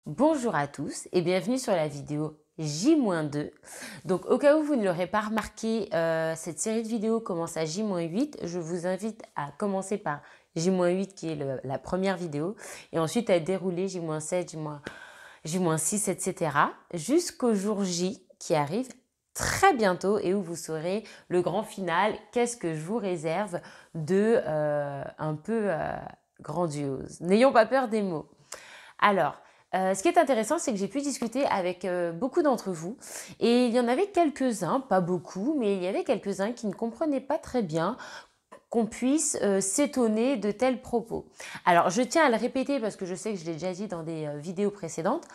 Bonjour à tous et bienvenue sur la vidéo J-2. Donc au cas où vous ne l'aurez pas remarqué, cette série de vidéos commence à J-8. Je vous invite à commencer par J-8 qui est la première vidéo et ensuite à dérouler J-7, J-6, etc. jusqu'au jour J qui arrive très bientôt et où vous saurez le grand final, qu'est-ce que je vous réserve de un peu grandiose. N'ayons pas peur des mots. Alors, ce qui est intéressant, c'est que j'ai pu discuter avec beaucoup d'entre vous et il y en avait quelques-uns, pas beaucoup, mais il y avait quelques-uns qui ne comprenaient pas très bien qu'on puisse s'étonner de tels propos. Alors, je tiens à le répéter parce que je sais que je l'ai déjà dit dans des vidéos précédentes.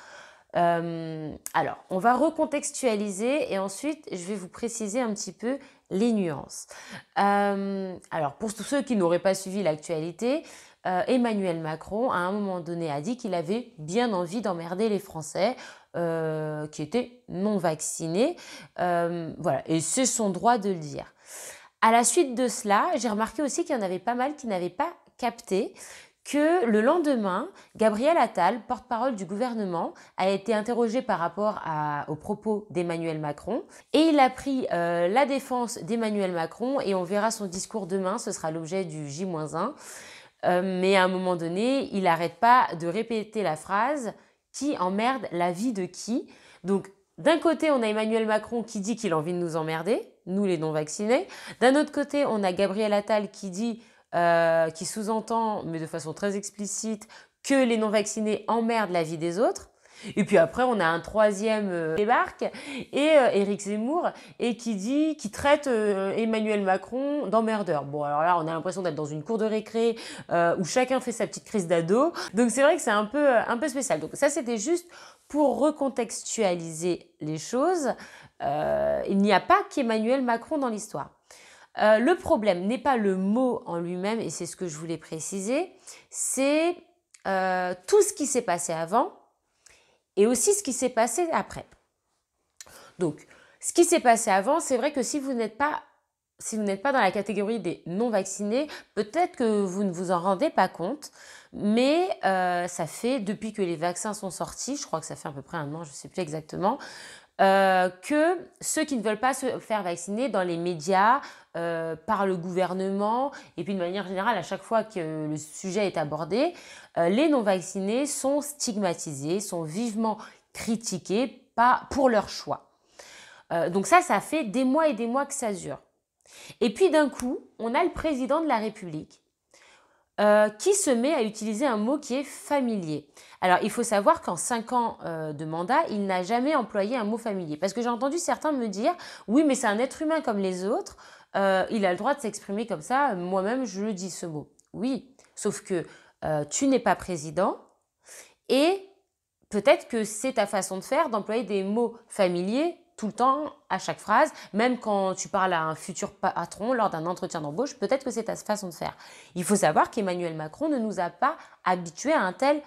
Alors, on va recontextualiser et ensuite, je vais vous préciser un petit peu les nuances. Alors, pour tous ceux qui n'auraient pas suivi l'actualité, Emmanuel Macron, à un moment donné, a dit qu'il avait bien envie d'emmerder les Français qui étaient non vaccinés. Voilà, et c'est son droit de le dire. À la suite de cela, j'ai remarqué aussi qu'il y en avait pas mal qui n'avaient pas capté que le lendemain, Gabriel Attal, porte-parole du gouvernement, a été interrogé par rapport aux propos d'Emmanuel Macron et il a pris la défense d'Emmanuel Macron et on verra son discours demain, ce sera l'objet du J-1. Mais à un moment donné, il n'arrête pas de répéter la phrase « qui emmerde la vie de qui ?» Donc, d'un côté, on a Emmanuel Macron qui dit qu'il a envie de nous emmerder, nous les non-vaccinés. D'un autre côté, on a Gabriel Attal qui dit, qui sous-entend, mais de façon très explicite, que les non-vaccinés emmerdent la vie des autres. Et puis après, on a un troisième débarque, et Éric Zemmour, et qui traite Emmanuel Macron d'emmerdeur. Bon, alors là, on a l'impression d'être dans une cour de récré où chacun fait sa petite crise d'ado. Donc c'est vrai que c'est un peu spécial. Donc ça, c'était juste pour recontextualiser les choses. Il n'y a pas qu'Emmanuel Macron dans l'histoire. Le problème n'est pas le mot en lui-même, et c'est ce que je voulais préciser, c'est tout ce qui s'est passé avant, et aussi ce qui s'est passé après. Donc, ce qui s'est passé avant, c'est vrai que si vous n'êtes pas dans la catégorie des non-vaccinés, peut-être que vous ne vous en rendez pas compte, mais ça fait, depuis que les vaccins sont sortis, je crois que ça fait à peu près un an, je ne sais plus exactement, que ceux qui ne veulent pas se faire vacciner dans les médias, par le gouvernement, et puis de manière générale, à chaque fois que le sujet est abordé, les non-vaccinés sont stigmatisés, sont vivement critiqués pour leur choix. Donc ça fait des mois et des mois que ça dure. Et puis d'un coup, on a le président de la République qui se met à utiliser un mot qui est familier. Alors, il faut savoir qu'en 5 ans de mandat, il n'a jamais employé un mot familier. Parce que j'ai entendu certains me dire, oui, mais c'est un être humain comme les autres, il a le droit de s'exprimer comme ça, moi-même, je le dis ce mot. Oui, sauf que tu n'es pas président et peut-être que c'est ta façon de faire d'employer des mots familiers tout le temps, à chaque phrase, même quand tu parles à un futur patron lors d'un entretien d'embauche, peut-être que c'est ta façon de faire. Il faut savoir qu'Emmanuel Macron ne nous a pas habitués à un tel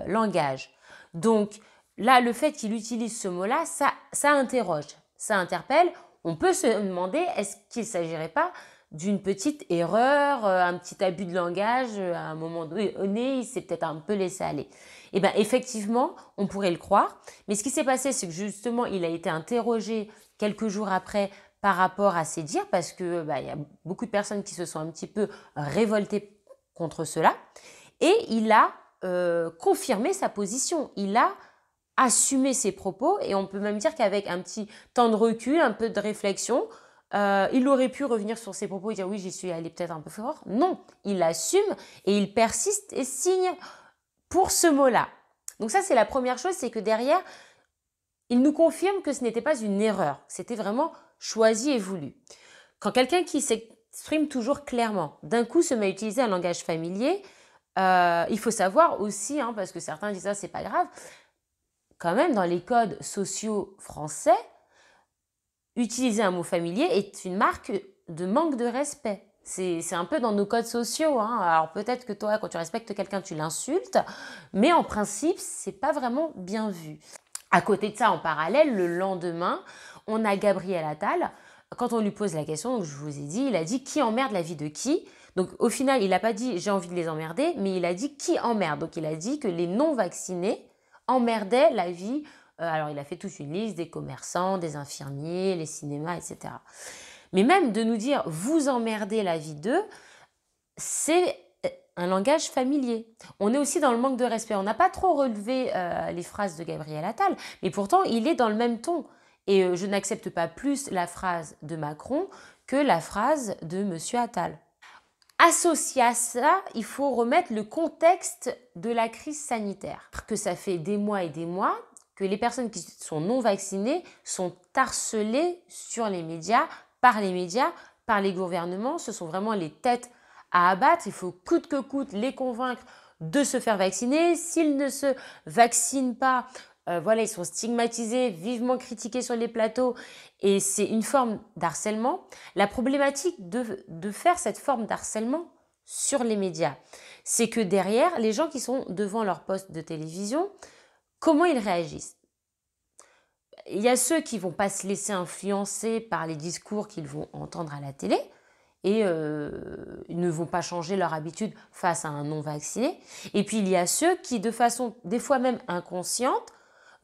langage. Donc là, le fait qu'il utilise ce mot-là, ça interroge, ça interpelle. On peut se demander, est-ce qu'il ne s'agirait pas d'une petite erreur, un petit abus de langage, à un moment donné, il s'est peut-être un peu laissé aller. Eh bien, effectivement, on pourrait le croire, mais ce qui s'est passé, c'est que justement, il a été interrogé quelques jours après par rapport à ses dires, parce que il y a beaucoup de personnes qui se sont un petit peu révoltées contre cela, et il a confirmé sa position, il a assumé ses propos, et on peut même dire qu'avec un petit temps de recul, un peu de réflexion, il aurait pu revenir sur ses propos et dire oui, j'y suis allé peut-être un peu fort. Non, il assume et il persiste et signe pour ce mot-là. Donc ça, c'est la première chose, c'est que derrière, il nous confirme que ce n'était pas une erreur, c'était vraiment choisi et voulu. Quand quelqu'un qui s'exprime toujours clairement, d'un coup se met à utiliser un langage familier, il faut savoir aussi, parce que certains disent ça, c'est pas grave, quand même dans les codes sociaux français, utiliser un mot familier est une marque de manque de respect. C'est un peu dans nos codes sociaux. Alors peut-être que toi, quand tu respectes quelqu'un, tu l'insultes, mais en principe, c'est pas vraiment bien vu. À côté de ça, en parallèle, le lendemain, on a Gabriel Attal. Quand on lui pose la question, donc je vous ai dit, il a dit qui emmerde la vie de qui. Donc au final, il n'a pas dit j'ai envie de les emmerder, mais il a dit qui emmerde. Donc il a dit que les non-vaccinés emmerdait la vie. Alors, il a fait toute une liste des commerçants, des infirmiers, les cinémas, etc. Mais même de nous dire « vous emmerdez la vie d'eux », c'est un langage familier. On est aussi dans le manque de respect. On n'a pas trop relevé les phrases de Gabriel Attal, mais pourtant, il est dans le même ton. Et je n'accepte pas plus la phrase de Macron que la phrase de M. Attal. Associé à ça, il faut remettre le contexte de la crise sanitaire. Que ça fait des mois et des mois que les personnes qui sont non vaccinées sont harcelées sur les médias, par les gouvernements. Ce sont vraiment les têtes à abattre. Il faut coûte que coûte les convaincre de se faire vacciner. S'ils ne se vaccinent pas, voilà, ils sont stigmatisés, vivement critiqués sur les plateaux et c'est une forme d'harcèlement. La problématique de faire cette forme d'harcèlement sur les médias, c'est que derrière, les gens qui sont devant leur poste de télévision, comment ils réagissent? Il y a ceux qui ne vont pas se laisser influencer par les discours qu'ils vont entendre à la télé et ils ne vont pas changer leur habitude face à un non-vacciné. Et puis il y a ceux qui, de façon des fois même inconsciente,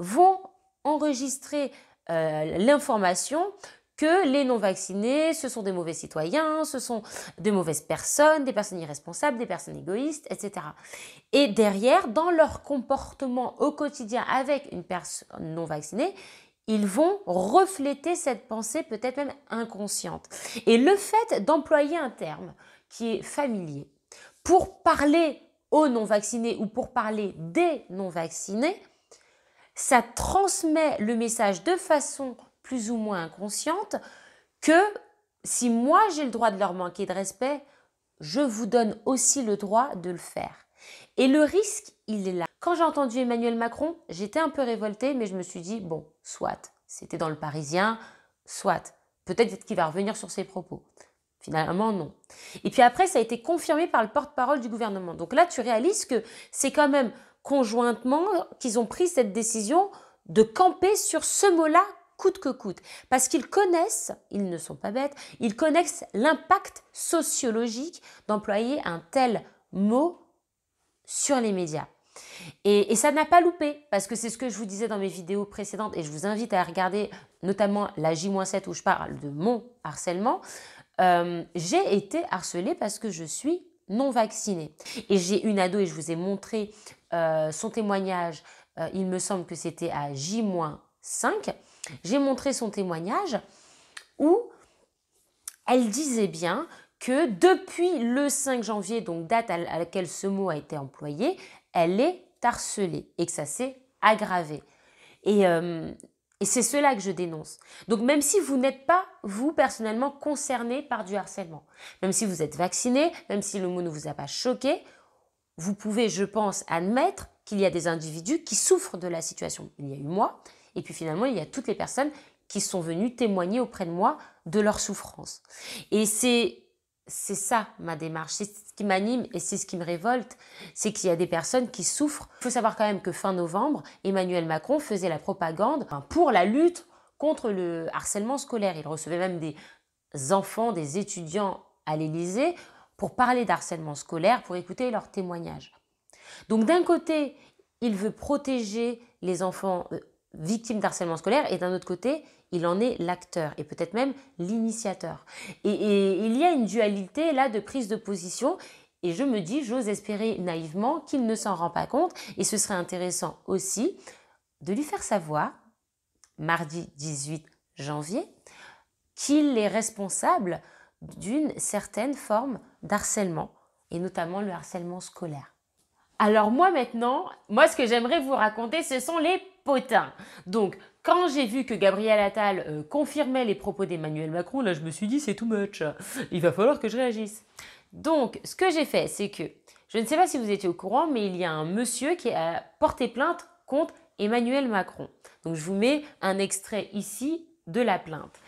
vont enregistrer l'information que les non-vaccinés, ce sont des mauvais citoyens, ce sont de mauvaises personnes, des personnes irresponsables, des personnes égoïstes, etc. Et derrière, dans leur comportement au quotidien avec une personne non vaccinée, ils vont refléter cette pensée peut-être même inconsciente. Et le fait d'employer un terme qui est familier pour parler aux non-vaccinés ou pour parler des non-vaccinés, ça transmet le message de façon plus ou moins inconsciente que si moi j'ai le droit de leur manquer de respect, je vous donne aussi le droit de le faire. Et le risque, il est là. Quand j'ai entendu Emmanuel Macron, j'étais un peu révoltée, mais je me suis dit, bon, soit, c'était dans le Parisien, soit, peut-être qu'il va revenir sur ses propos. Finalement, non. Et puis après, ça a été confirmé par le porte-parole du gouvernement. Donc là, tu réalises que c'est quand même conjointement qu'ils ont pris cette décision de camper sur ce mot-là coûte que coûte. Parce qu'ils connaissent, ils ne sont pas bêtes, ils connaissent l'impact sociologique d'employer un tel mot sur les médias. Et ça n'a pas loupé, parce que c'est ce que je vous disais dans mes vidéos précédentes, et je vous invite à regarder notamment la J-7 où je parle de mon harcèlement. J'ai été harcelée parce que je suis non vaccinée. Et j'ai une ado, et je vous ai montré son témoignage, il me semble que c'était à J-5. J'ai montré son témoignage où elle disait bien que depuis le 5 janvier, donc date à laquelle ce mot a été employé, elle est harcelée et que ça s'est aggravé. Et c'est cela que je dénonce. Donc même si vous n'êtes pas, vous, personnellement, concerné par du harcèlement, même si vous êtes vacciné, même si le mot ne vous a pas choqué, vous pouvez, je pense, admettre qu'il y a des individus qui souffrent de la situation. Il y a eu moi, et puis finalement, il y a toutes les personnes qui sont venues témoigner auprès de moi de leur souffrance. Et c'est ça ma démarche, c'est ce qui m'anime et c'est ce qui me révolte, c'est qu'il y a des personnes qui souffrent. Il faut savoir quand même que fin novembre, Emmanuel Macron faisait la propagande pour la lutte contre le harcèlement scolaire. Il recevait même des enfants, des étudiants à l'Élysée pour parler d'harcèlement scolaire, pour écouter leurs témoignages. Donc d'un côté, il veut protéger les enfants victimes d'harcèlement scolaire et d'un autre côté, il en est l'acteur et peut-être même l'initiateur. Et il y a une dualité là de prise de position et je me dis, j'ose espérer naïvement qu'il ne s'en rend pas compte et ce serait intéressant aussi de lui faire savoir, mardi 18 janvier, qu'il est responsable d'une certaine forme d'harcèlement et notamment le harcèlement scolaire. Alors moi maintenant, ce que j'aimerais vous raconter, ce sont les potins. Donc, quand j'ai vu que Gabriel Attal confirmait les propos d'Emmanuel Macron, là je me suis dit c'est too much, il va falloir que je réagisse. Donc, ce que j'ai fait, c'est que, je ne sais pas si vous étiez au courant, mais il y a un monsieur qui a porté plainte contre Emmanuel Macron. Donc, je vous mets un extrait ici de la plainte.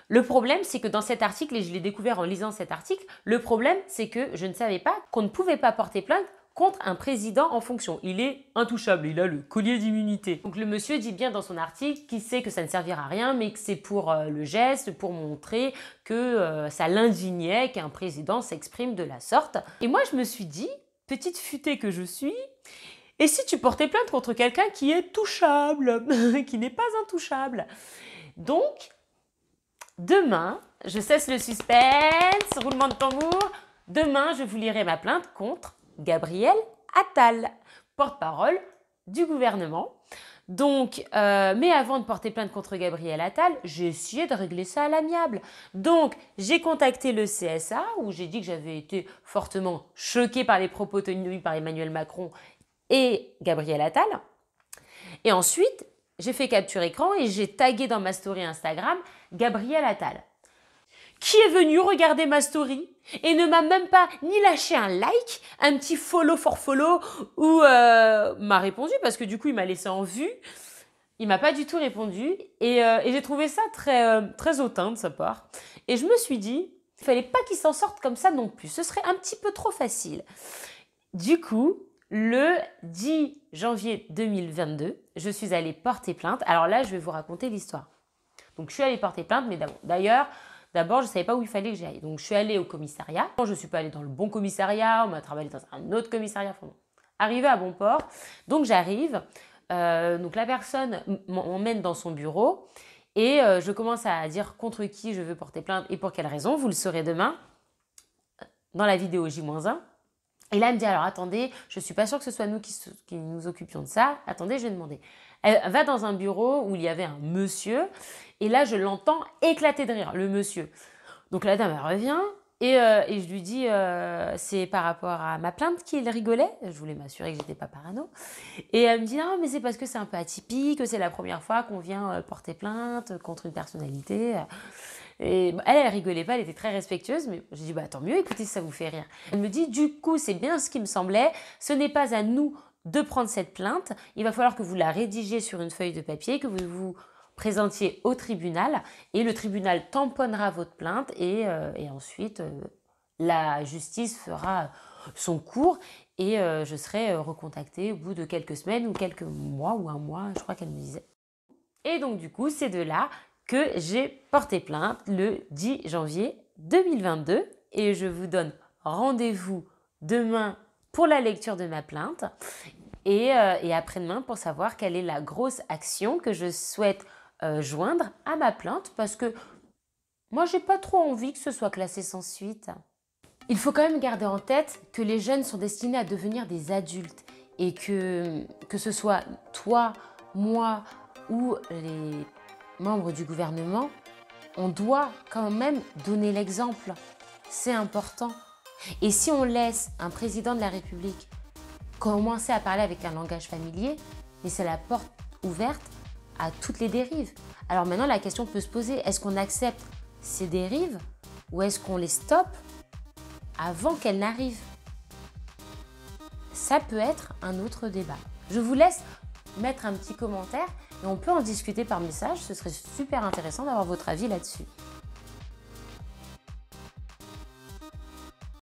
Le problème, c'est que dans cet article, et je l'ai découvert en lisant cet article, le problème, c'est que je ne savais pas qu'on ne pouvait pas porter plainte contre un président en fonction. Il est intouchable, il a le collier d'immunité. Donc le monsieur dit bien dans son article qu'il sait que ça ne servira à rien, mais que c'est pour le geste, pour montrer que ça l'indignait qu'un président s'exprime de la sorte. Et moi je me suis dit, petite futée que je suis, Et si tu portais plainte contre quelqu'un qui est touchable, qui n'est pas intouchable? Donc, demain, je cesse le suspense, roulement de tambour. Demain, je vous lirai ma plainte contre Gabriel Attal, porte-parole du gouvernement. Donc, mais avant de porter plainte contre Gabriel Attal, j'ai essayé de régler ça à l'amiable. Donc, j'ai contacté le CSA où j'ai dit que j'avais été fortement choquée par les propos tenus par Emmanuel Macron et Gabriel Attal. Et ensuite, j'ai fait capture écran et j'ai tagué dans ma story Instagram Gabriel Attal, qui est venu regarder ma story et ne m'a même pas ni lâché un like, un petit follow for follow, ou m'a répondu parce que du coup il m'a laissé en vue. Il m'a pas du tout répondu et j'ai trouvé ça très hautain de sa part. Et je me suis dit, il fallait pas qu'il s'en sorte comme ça non plus. Ce serait un petit peu trop facile. Du coup, le 10 janvier 2022, je suis allée porter plainte. Alors là, je vais vous raconter l'histoire. Donc je suis allée porter plainte, mais d'ailleurs, d'abord, je ne savais pas où il fallait que j'aille. Donc, je suis allée au commissariat. Je ne suis pas allée dans le bon commissariat. On m'a travaillé dans un autre commissariat. Enfin, bon. Arrivée à bon port. Donc, j'arrive. Donc, la personne m'emmène dans son bureau. Et je commence à dire contre qui je veux porter plainte et pour quelle raison. Vous le saurez demain dans la vidéo J-1. Et là, elle me dit, alors attendez, je ne suis pas sûre que ce soit nous qui nous occupions de ça. Attendez, je vais demander. Elle va dans un bureau où il y avait un monsieur. Et là, je l'entends éclater de rire, le monsieur. Donc la dame, elle revient et je lui dis, c'est par rapport à ma plainte qu'il rigolait. Je voulais m'assurer que j'étais pas parano. Et elle me dit, non, mais c'est parce que c'est un peu atypique, que c'est la première fois qu'on vient porter plainte contre une personnalité. Et elle rigolait pas, elle était très respectueuse, mais j'ai dit, bah tant mieux, écoutez, ça vous fait rire. Elle me dit, du coup, c'est bien ce qui me semblait, ce n'est pas à nous de prendre cette plainte, il va falloir que vous la rédigiez sur une feuille de papier, que vous vous présentiez au tribunal, et le tribunal tamponnera votre plainte, et ensuite, la justice fera son cours, et je serai recontactée au bout de quelques semaines, ou quelques mois, ou un mois, je crois qu'elle me disait. Et donc, du coup, c'est de là que j'ai porté plainte le 10 janvier 2022 et je vous donne rendez-vous demain pour la lecture de ma plainte et après-demain pour savoir quelle est la grosse action que je souhaite joindre à ma plainte parce que moi, j'ai pas trop envie que ce soit classé sans suite. Il faut quand même garder en tête que les jeunes sont destinés à devenir des adultes et que ce soit toi, moi ou les membres du gouvernement, on doit quand même donner l'exemple. C'est important. Et si on laisse un président de la République commencer à parler avec un langage familier, mais c'est la porte ouverte à toutes les dérives. Alors maintenant, la question peut se poser, est-ce qu'on accepte ces dérives ou est-ce qu'on les stoppe avant qu'elles n'arrivent? Ça peut être un autre débat. Je vous laisse mettre un petit commentaire et on peut en discuter par message. Ce serait super intéressant d'avoir votre avis là-dessus.